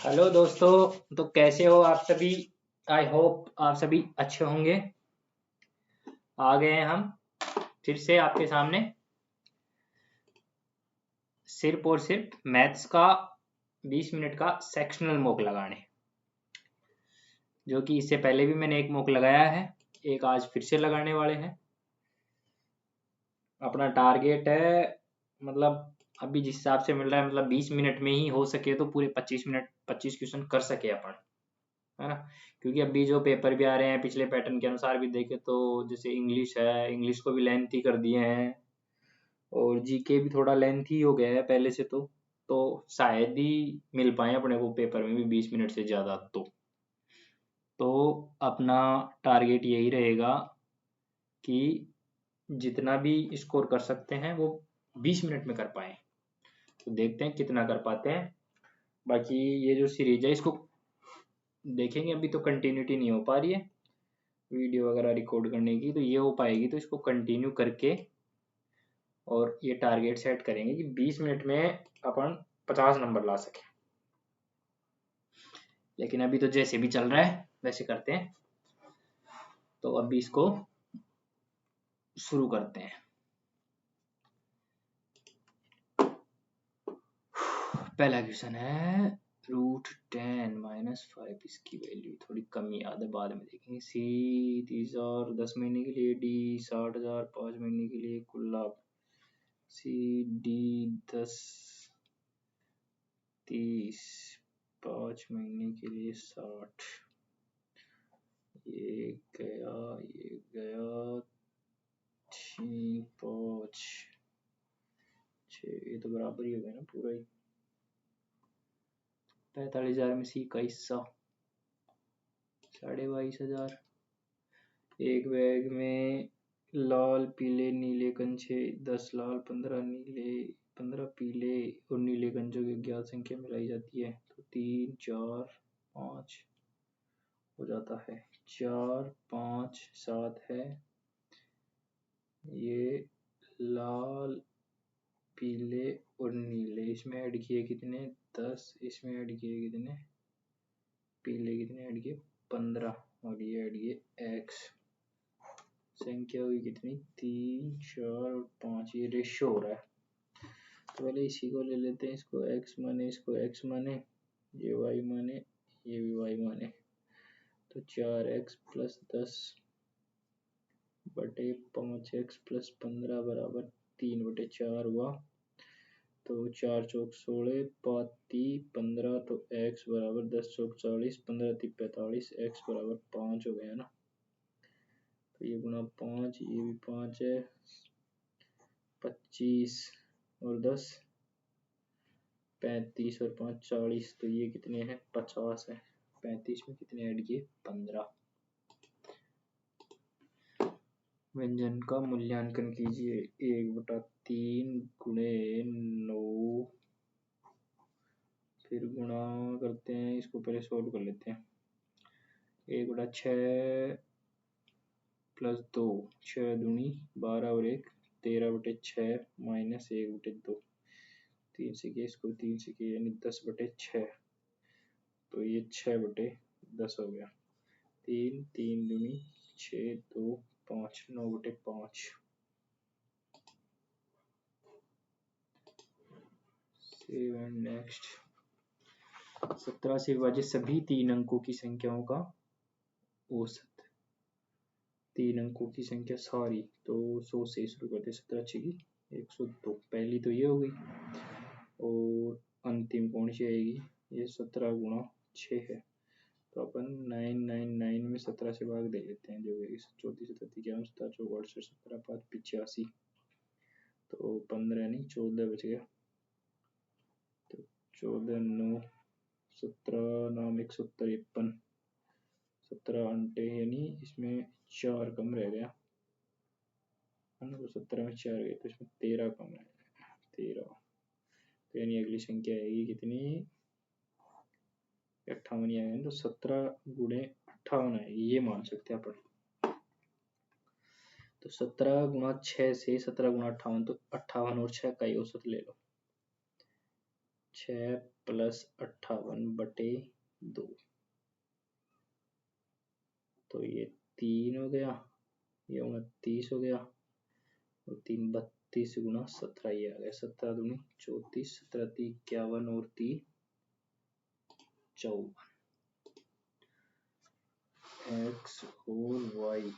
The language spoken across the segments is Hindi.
हेलो दोस्तों। तो कैसे हो आप सभी। आई होप आप सभी अच्छे होंगे। आ गए हैं हम फिर से आपके सामने सिर्फ और सिर्फ मैथ्स का 20 मिनट का सेक्शनल मॉक लगाने, जो कि इससे पहले भी मैंने एक मॉक लगाया है, एक आज फिर से लगाने वाले हैं। अपना टारगेट है, मतलब अभी जिस हिसाब से मिल रहा है, मतलब 20 मिनट में ही हो सके तो पूरे 25 मिनट 25 क्वेश्चन कर सके अपन, है ना। क्योंकि अभी जो पेपर भी आ रहे हैं पिछले पैटर्न के अनुसार भी देखे तो जैसे इंग्लिश है, इंग्लिश को भी लेंथी कर दिए हैं और जीके भी थोड़ा लेंथी हो गया है पहले से। तो शायद ही मिल पाए अपने को पेपर में भी 20 मिनट से ज़्यादा। तो अपना टारगेट यही रहेगा कि जितना भी स्कोर कर सकते हैं वो 20 मिनट में कर पाए। तो देखते हैं कितना कर पाते हैं। बाकी ये जो सीरीज है इसको देखेंगे, अभी तो कंटिन्यूटी नहीं हो पा रही है वीडियो वगैरह रिकॉर्ड करने की, तो ये हो पाएगी तो इसको कंटिन्यू करके और ये टारगेट सेट करेंगे कि 20 मिनट में अपन 50 नंबर ला सके। लेकिन अभी तो जैसे भी चल रहा है वैसे करते हैं। तो अभी इसको शुरू करते हैं। पहला क्वेश्चन है √10 - 5। इसकी वैल्यू थोड़ी कमी आधा बाद में देखेंगे। सी 30,000 10 महीने के लिए, डी 60,000 5 महीने के लिए, कुल लाभ सी डी 10 30 5 महीने के लिए 60। ये गया 5 6, ये तो बराबर ही हो गया ना पूरा ही। 45,000 में सी का हिस्सा 22,500। एक बैग में लाल पीले नीले कंचे 10 लाल 15 नीले 15 पीले और नीले कंचों की अज्ञात संख्या मिलाई जाती है तो 3 4 5 हो जाता है। 4 5 7 है। ये लाल पीले और नीले इसमें ऐड किए कितने 10, इसमें ऐड किए कितने पीले, कितने ऐड किए 15 और ये ऐड किए x। संख्या हुई कितनी 3 4 और 5। ये रेशियो हो रहा है तो पहले इसी को ले लेते हैं, इसको x माने, इसको x माने, ये y माने, ये भी y माने। तो 4x + 10 बटे 5x + 15 बराबर 3/4 हुआ। तो 4 चौक 16 5 3 15 तो x बराबर 10 चौक 40 15 3 45 x बराबर 5 हो गया ना। तो ये गुणा 5, ये भी 5 है, 25 और 10 35 और 5 40। तो ये कितने हैं 50 है। 35 में कितने ऐड किए 15। व्यंजन का मूल्यांकन कीजिए। 1/3 गुणे 9, फिर गुणा करते हैं, इसको पहले सोल्व कर लेते हैं। 1/6 + 2 6 दूनी 12 और 1 13/6 - 1/2 3 से किया, इसको 3 से किया यानी 10/6। तो ये 6/10 हो गया। 3 3 दूनी 6 2 5 9/5। नेक्स्ट 17 से विभाजित सभी 3 अंकों की संख्याओं का औसत। 3 अंकों की संख्या सारी, तो 100 से शुरू करते। 17 6 की 102। पहली तो ये हो गई और अंतिम कौन सी आएगी, ये 17 गुणा 6 है। तो अपन 999 में 17 से भाग दे लेते हैं, जो 34 37 11 17 चौक 68 17 5 85। तो 15 नहीं 14 बच गया। तो 14 9 17 नाम 170 53 17 अंटे यानी इसमें 4 कम रह गया है ना। तो 17 में 4 गए तो इसमें 13 कम रह गया 13। तो यानी अगली संख्या आएगी कितनी 58 ही आएगी। तो 17 गुणे 58 आएगी, ये मान सकते हैं अपन। तो 17 गुणा 6 से 17 गुणा 58, तो 58 और 6 का ही औसत ले लो। 6 +58/2, तो ये 3 हो गया, ये 29 हो गया, और 3 32 गुना 17 ये आ गया, 17 दूनी 34, 17 × 3 51 और 3 54। एक्स और वाई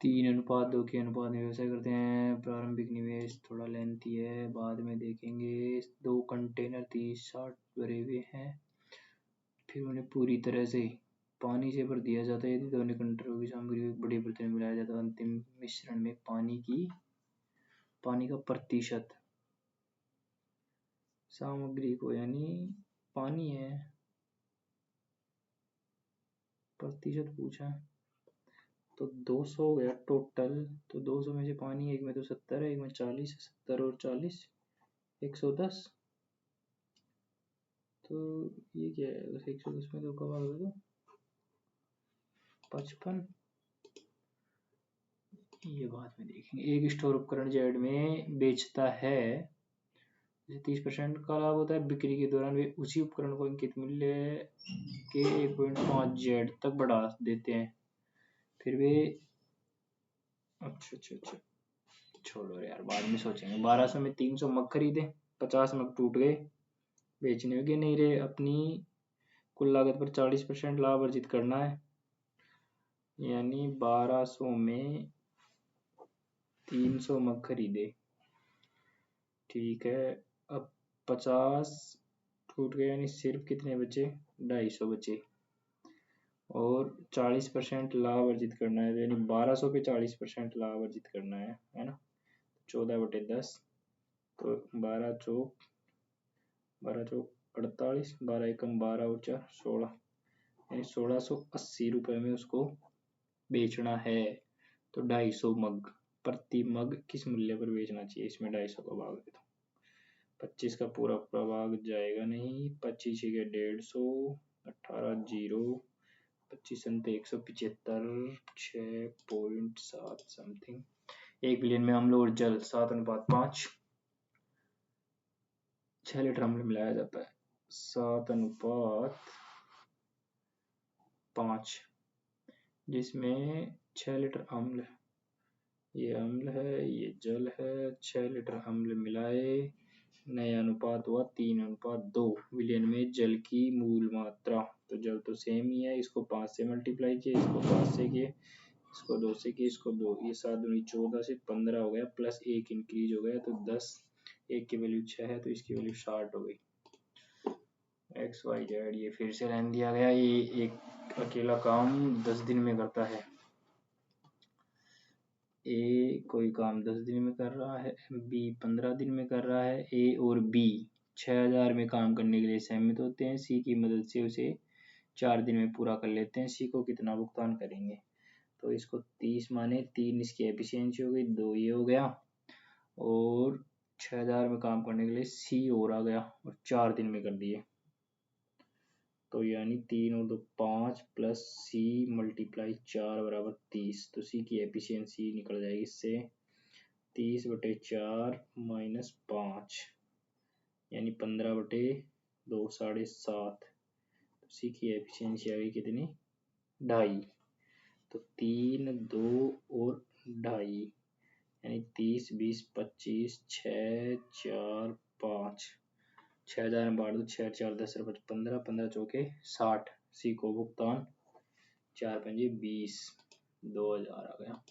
3:2 के अनुपात में व्यवसाय करते हैं। प्रारंभिक निवेश थोड़ा लेंथी है, बाद में देखेंगे। 2 कंटेनर 30-60 भरे हुए हैं, फिर उन्हें पूरी तरह से पानी से भर दिया जाता है। यदि दोनों कंटेनरों की सामग्री को एक बड़े बर्तन में मिलाया जाता है, अंतिम मिश्रण में पानी का प्रतिशत सामग्री को, यानी पानी है, प्रतिशत पूछा, तो 200 हो गया टोटल। तो 200 में से पानी, एक में तो 70 है, एक में 40 है, 70 और 40 110। तो ये क्या है, 110 में 2 का भाग दे दो 55। ये बाद में देखेंगे। एक स्टोर उपकरण जेड में बेचता है, 30% का लाभ होता है। बिक्री के दौरान वे उसी उपकरण को अंकित मूल्य के 1.5 जेड तक बढ़ा देते हैं। फिर वे अच्छा छोड़ो यार, बाद में सोचेंगे। 1200 में 300 मग खरीदे, 50 मग टूट गए, बेचने योग्य नहीं रहे। अपनी कुल लागत पर 40% लाभ अर्जित करना है, यानी 1200 में 300 मग खरीदे, ठीक है। अब 50 टूट गए, यानी सिर्फ कितने बचे, 250 बचे, और 40% लाभ अर्जित करना है, यानी 1200 पे 40% लाभ अर्जित करना है ना। 14/10, तो 12 चौक 48, 12 एकम 12 और 4 16, यानी 1680 रुपये में उसको बेचना है। तो 250 मग प्रति मग किस मूल्य पर बेचना चाहिए, इसमें 250 का भाग दे दो। 25 का पूरा भाग जाएगा नहीं, 25 के 150, 18 0, 25 175, 6.7 समथिंग। 1 बिलियन में अम्ल और जल 7:5, 6 लीटर अम्ल मिलाया जाता है, 7:5, जिसमें 6 लीटर अम्ल, ये अम्ल है, ये जल है, 6 लीटर अम्ल मिलाए, नया अनुपात हुआ 3:2। विलियन में जल की मूल मात्रा, तो जल तो सेम ही है, इसको 5 से मल्टीप्लाई किए, इसको 5 से किए, इसको 2 से किए, इसको 2, ये 7 दूनी 14 से 15 हो गया, प्लस 1 इंक्रीज हो गया, तो 10, 1 की वैल्यू 6 है, तो इसकी वैल्यू 60 हो गई। XYZ ये फिर से लाइन दिया गया, ये एक अकेला काम 10 दिन में करता है। ए कोई काम 10 दिन में कर रहा है, बी 15 दिन में कर रहा है। ए और बी 6000 में काम करने के लिए सहमत होते हैं। सी की मदद से उसे 4 दिन में पूरा कर लेते हैं। सी को कितना भुगतान करेंगे, तो इसको 30 माने, 3 इसकी एफिशिएंसी हो गई, 2 ये हो गया, और 6000 में काम करने के लिए सी और आ गया, और 4 दिन में कर दिए, तो यानी 3 और 2 5 प्लस सी मल्टीप्लाई 4 बराबर 30। तो सी की एफिशिएंसी निकल जाएगी इससे 30/4 माइनस 5, यानी 15/2 7.5। तो सी की एफिशिएंसी आ गई कितनी, 2.5। तो 3 2 और 2.5, यानी 30 20 25 6 4 5, 6000 में बांट दो, 6 4 10 15, 15 चौके 60। सी को भुगतान 4 पंजे 20, 2000 आ गया।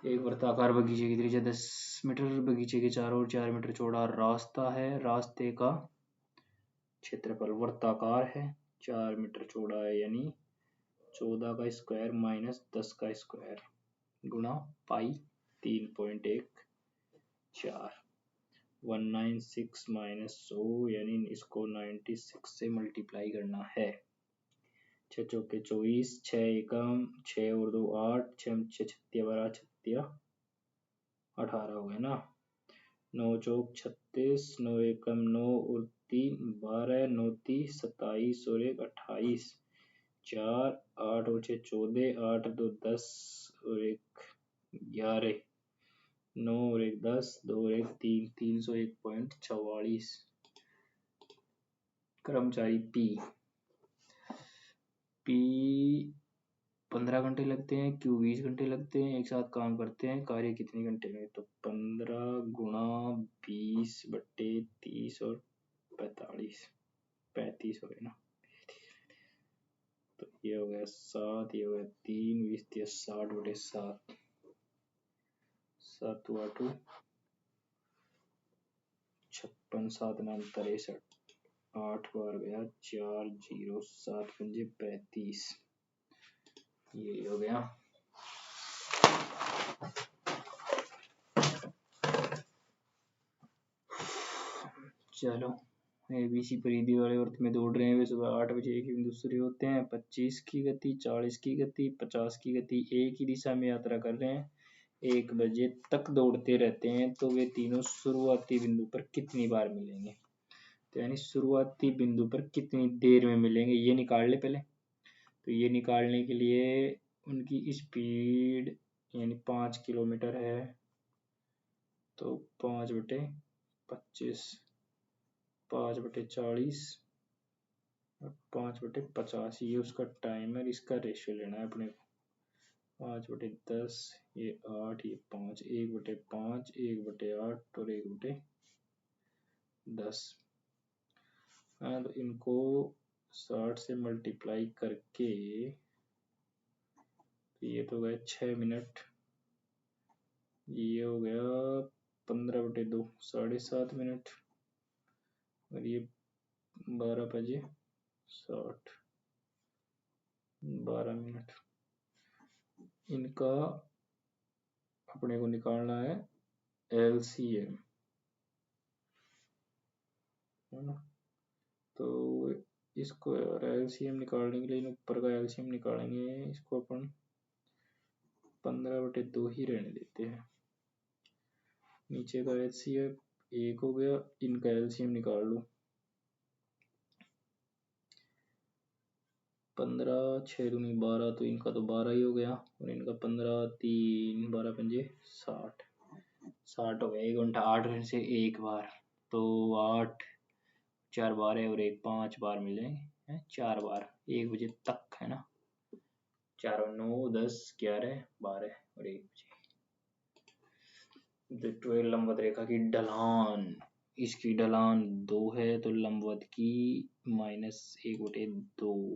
एक वृत्ताकार बगीचे की त्रिज्या 10 मीटर, बगीचे के चारों ओर 4 मीटर चौड़ा रास्ता है। रास्ते का क्षेत्रफल वृत्ताकार है, 4 मीटर चौड़ा है, यानी 14 का स्क्वायर माइनस 10 का स्क्वायर गुणा पाई 3.14, 196 माइनस 100, यानी इसको 96 से मल्टीप्लाई करना है। 6 चौके 24, 6 एकम 6 और 2 8, 6 6 12 6 18 हो गया ना। 9 चौक 36, 9 एकम 9 और 3 12, 9 30 27 और 1 28, 4 8 और 6 14, 8 2 10 और 1 11, 9 और 1 10, 2 और 1 3, 301.44। कर्मचारी पी 15 घंटे लगते हैं, क्यू 20 घंटे लगते हैं, एक साथ काम करते हैं, कार्य कितने घंटे में? तो 15 गुणा 20/30 और 35 हो गए ना। तो ये हो गया 7, ये हो गया 3, 20 60/7, 7 8 56, 7 9 63, 8 बार गया 4 0, 7 5 35, ये हो गया। चलो, ABC परिधि वाले वृत्त में दौड़ रहे हैं वे सुबह 8 बजे एक ही बिंदु से शुरू होते हैं। 25 की गति, 40 की गति, 50 की गति एक ही दिशा में यात्रा कर रहे हैं, 1 बजे तक दौड़ते रहते हैं, तो वे तीनों शुरुआती बिंदु पर कितनी बार मिलेंगे? तो यानी शुरुआती बिंदु पर कितनी देर में मिलेंगे ये निकाल ले पहले। तो ये निकालने के लिए उनकी स्पीड यानी 5 किलोमीटर है, तो 5/25, 5/40 और 5/50, ये उसका टाइम है, इसका रेशियो लेना है अपने को। 5/10, ये 8, ये 5, 1/5, 1/8 और 1/10। हाँ, तो इनको 60 से मल्टीप्लाई करके ये तो गया 6 मिनट, ये हो गया 15/2 7.5 मिनट, और ये 12 बजे 60, 12 मिनट। इनका अपने को निकालना है LCM, है ना। तो इसको LCM निकालने के लिए ऊपर का LCM निकालेंगे, इसको अपन 15/2 ही रहने देते हैं। नीचे का HCF 1 हो गया, इनका LCM निकाल लो। 15 6 दूनी 12, तो इनका तो 12 ही हो गया, और इनका 15 3 12 5 60, 60 हो गया। 1 घंटा 8 घंटे से 1 बार, तो 8 4 12 और 1 5 बार मिलेंगे, 4 बार 1 बजे तक, है ना। 4 और 9 10 11 12 और 1 बजे। तो लंबवत रेखा की ढलान, इसकी ढलान 2 है, तो लंबवत की -1/2,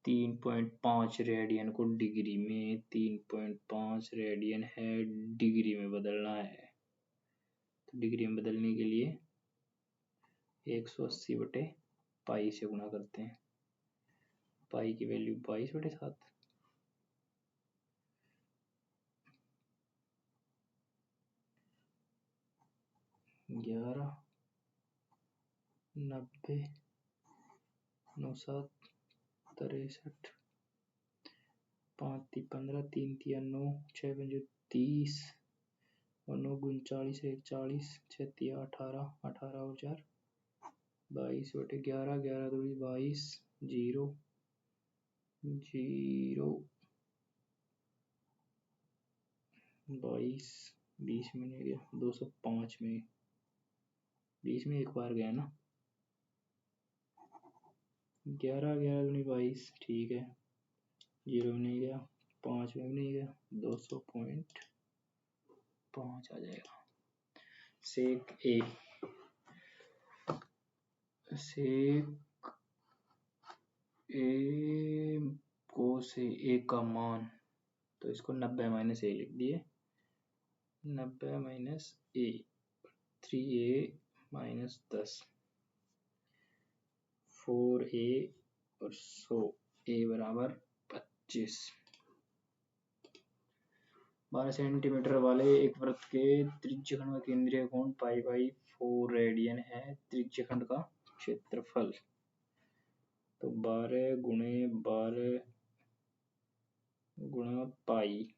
3.5 रेडियन को डिग्री में, 3.5 रेडियन है, डिग्री में बदलना है। तो डिग्री में बदलने के लिए 180/पाई से गुणा करते हैं। पाई की वैल्यू 22/7, 11 90 9 7 63, 5 3 15, 3 3 9, 6 5 30 और 9 39 1 40, 6 3 18, 18 और 4 22/11, 11 2 22, 0 0 22, 20 में नहीं गया, 205 में, 20 में एक बार गया ना। 11 11 दूनी 22, ठीक है, 0 में नहीं गया, 5 में भी नहीं गया, 200.5 आ जाएगा। सेक ए, सेक ए को से ए का मान, तो इसको 90 - a लिख दिए, 90 - a, 3a - 10, 4a और 100, a बराबर 25। 12 सेंटीमीटर वाले एक वृत्त के त्रिज्यखंड का केंद्रीय कोण π/4 रेडियन है। त्रिज्यखंड का क्षेत्रफल, तो 12 गुणे 12 गुणा पाई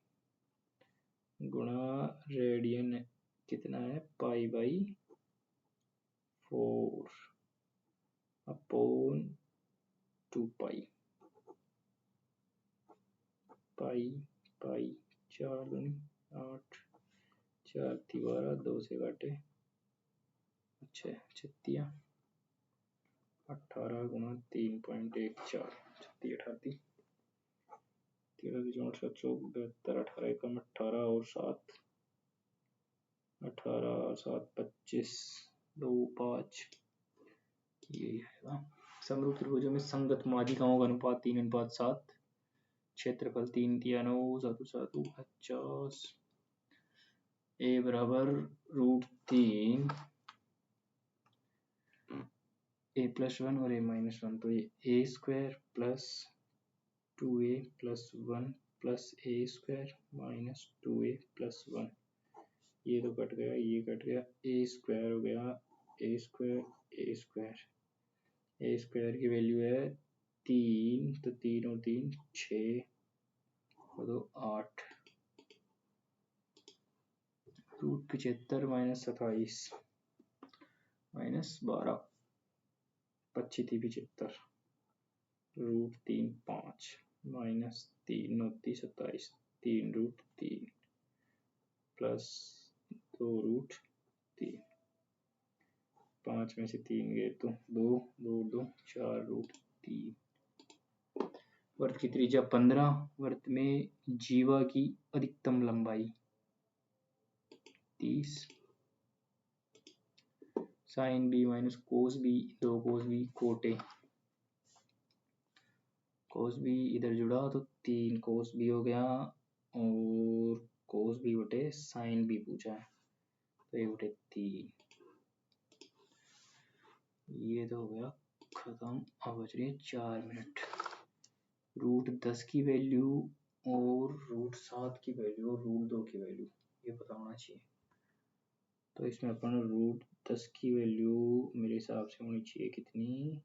गुणा रेडियन कितना है, π/4 अपॉन 2 पाई 4 दूनी 8, 4 × 12, 2 से काटे, अच्छा 36, 18 × 3.14, 36 38, 13 64 72, 18 एकम 18 और 7, 18 और 7 25, 2 5, ये है समरूप त्रिभुजों में संगत माध्यिकाओं का अनुपात 3:7, क्षेत्रफल 3 × 9 7 7 50, a बराबर √3 a + 1 और a - 1, तो ये a² + 2a + 1 + a² - 2a + 1, ये तो कट गया, ये कट गया, a² हो गया, a² a² की वैल्यू है 3, तो 3 और 3 6 और 2 8, √75 - 27 -12, 25 थी 75, √3 5 -3 9 27, 3 √3 प्लस 2 √3, 5 में से 3 गए तो 2 2 2 4 √3। वर्त की त्रिज्या 15, वर्त में जीवा की अधिकतम लंबाई 30, sin b - cos b, 2 cos b कोटे, cos b इधर जुड़ा तो 3 cos b हो गया, और cos b बटे sin b पूछा है, तो ये बटे 3, ये तो हो गया खत्म। अब बच रही है 4 मिनट। √10 की वैल्यू और √7 की वैल्यू और √2 की वैल्यू ये पता होना चाहिए। तो इसमें अपन √10 की वैल्यू मेरे हिसाब से होनी चाहिए कितनी,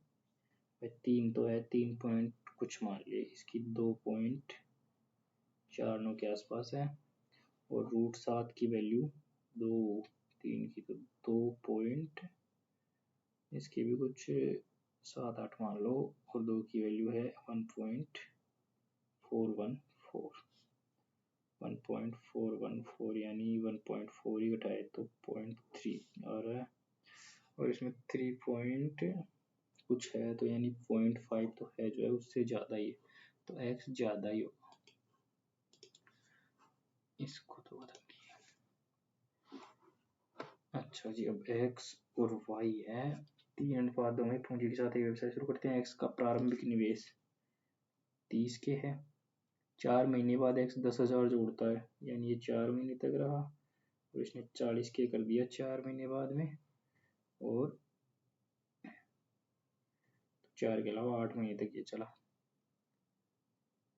3 तो है, 3 पॉइंट कुछ मान लिए, इसकी 2.49 के आसपास है, और √7 की वैल्यू 2, 3 की तो 2 पॉइंट, इसकी भी कुछ 7 8 मान लो, और 2 की वैल्यू है 1.414, यानी 1.4 ही घटाए तो 0.3 आ रहा है, और इसमें 3 पॉइंट कुछ है, तो यानी 0.5 तो है जो है उससे ज़्यादा ही है, तो x ज़्यादा ही होगा, इसको तो बदल दिया। अच्छा जी, अब x और y है 3:2 में पूंजी के साथ एक व्यवसाय शुरू करते हैं। x का प्रारंभिक निवेश 30 के है, 4 महीने बाद x 10,000 जोड़ता है, यानी ये 4 महीने तक रहा, और इसने 40 के कर दिया 4 महीने बाद में, और 4 के अलावा 8 महीने तक ये चला।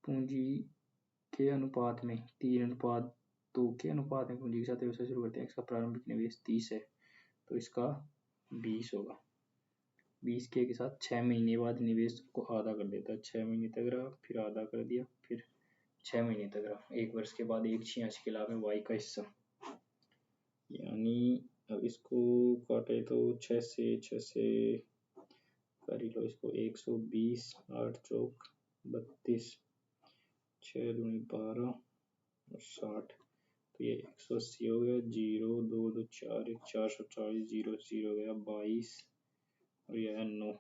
पूंजी के अनुपात में 3:2 के अनुपात में पूंजी के साथ व्यवसाय शुरू करते हैं। इसका प्रारंभिक निवेश 30 है, तो इसका 20 होगा। 20 के साथ 6 महीने बाद निवेश को आधा कर देता है, 6 महीने तक रहा, फिर आधा कर दिया, फिर 6 महीने तक रहा, 1 वर्ष के बाद 1/86 के लाभ में y का हिस्सा, यानी अब इसको काटे तो 6 से कर ही लो इसको, 120, 8 चौक 32, 6 दूनी 12 और 60, तो ये 180 हो गया, 0 2 2 4 1 440, 0 0 हो गया 22, और यह है 9,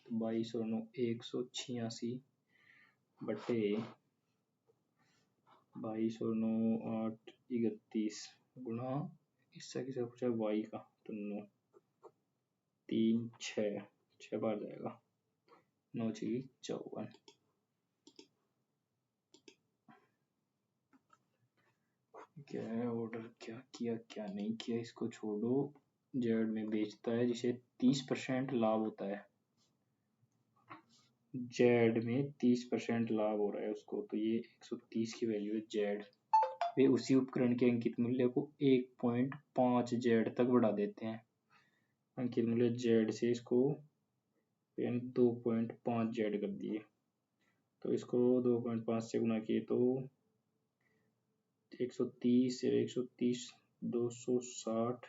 तो 22 और 9 186 बटे 22 और 9 8 31 गुणा इससे किसे पूछा है y का, तो 9 3 6 बार जाएगा, 9 6 54। क्या है ऑर्डर, क्या किया क्या नहीं किया इसको छोड़ो। जेड में बेचता है जिसे 30% लाभ होता है, जेड में 30% लाभ हो रहा है उसको, तो ये 130 की वैल्यू है जेड। वे उसी उपकरण के अंकित मूल्य को 1.5 जेड तक बढ़ा देते हैं। अंकित मूल्य जेड से इसको 2.5 जेड कर दिए, तो इसको 2.5 से गुना किए तो 130 से 130 260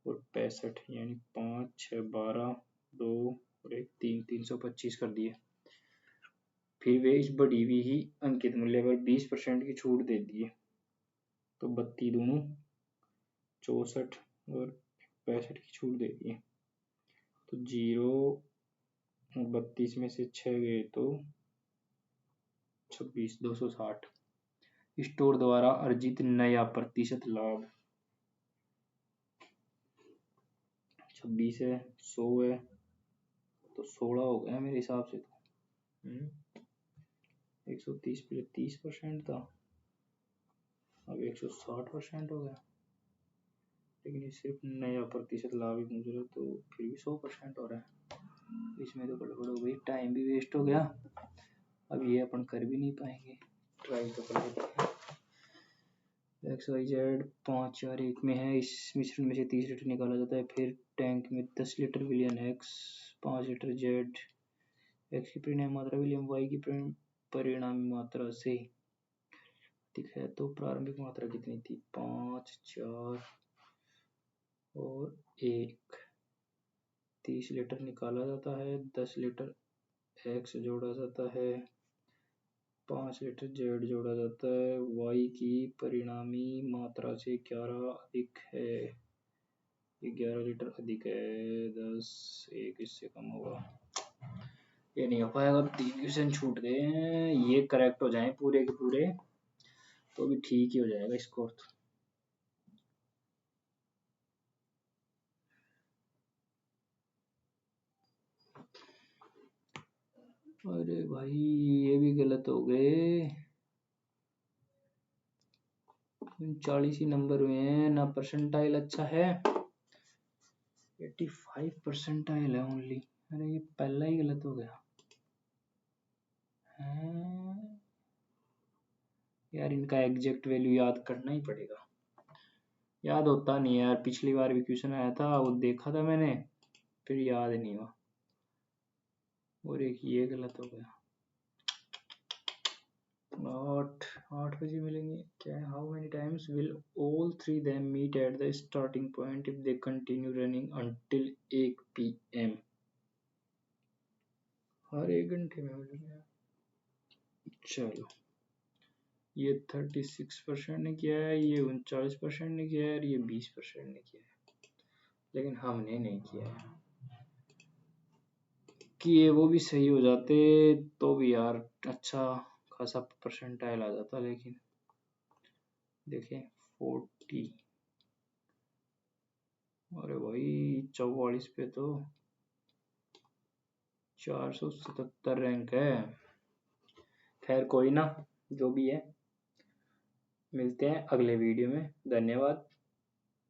और 65, यानी 5 6 12 2 और 1 3 325 कर दिए। फिर वे इस बढ़ी हुई ही अंकित मूल्य पर 20% की छूट दे दिए, तो 32 दूनी 64 और 65 की छूट दे दी है, तो 0 32 में से 6 गए तो 26, 260। स्टोर द्वारा अर्जित नया प्रतिशत लाभ 26 है, 100 है, तो 16 हो गया मेरे हिसाब से। तो 130 पहले 30% था, अब 160% हो गया, लेकिन ये सिर्फ नया प्रतिशत लाभ ही पूछ रहा, तो फिर भी 100% हो रहा है। इसमें तो गड़बड़ हो गई, टाइम भी वेस्ट हो गया। अब ये अपन कर भी नहीं पाएंगे, ट्राई तो कर लेते हैं। XYZ 5 4 1 में है, इस मिश्रण में से 30 लीटर निकाला जाता है, फिर टैंक में 10 लीटर विलियन X, 5 लीटर Z, X की परिणामी मात्रा विलियम Y की परिणामी मात्रा से अधिक है, तो प्रारंभिक मात्रा कितनी थी? 5 4 और 1। 30 लीटर निकाला जाता है, 10 लीटर X जोड़ा जाता है, 5 लीटर Z जोड़ा जाता है, Y की परिणामी मात्रा से 11 अधिक है, 11 लीटर अधिक है, 10 1 इससे कम होगा। ये नहीं हो पाएगा, 3 क्वेश्चन छूट गए हैं, ये करेक्ट हो जाए पूरे के पूरे तो भी ठीक ही हो जाएगा स्कोर। अरे भाई ये भी गलत हो गए, 39 ही नंबर हुए हैं ना, परसेंटाइल अच्छा है, 85 परसेंटाइल है ओनली। अरे ये पहला ही गलत हो गया यार, इनका एग्जैक्ट वैल्यू याद करना ही पड़ेगा, याद होता नहीं है यार। पिछली बार भी क्वेश्चन आया था, वो देखा था मैंने, फिर याद नहीं हुआ, और एक ये गलत हो गया। 8 बजे मिलेंगे क्या? How many times will all 3 them meet at the starting point if they continue running until 1 PM? हर 1 घंटे में मिलेंगे। चलो ये 36% ने किया है, ये 39% ने किया है, और ये 20% ने किया है, लेकिन हमने नहीं किया है। कि ये वो भी सही हो जाते तो भी यार अच्छा खासा परसेंटाइल आ जाता, लेकिन देखें 40, अरे भाई 44 पे तो 477 रैंक है। खैर कोई ना, जो भी है, मिलते हैं अगले वीडियो में, धन्यवाद।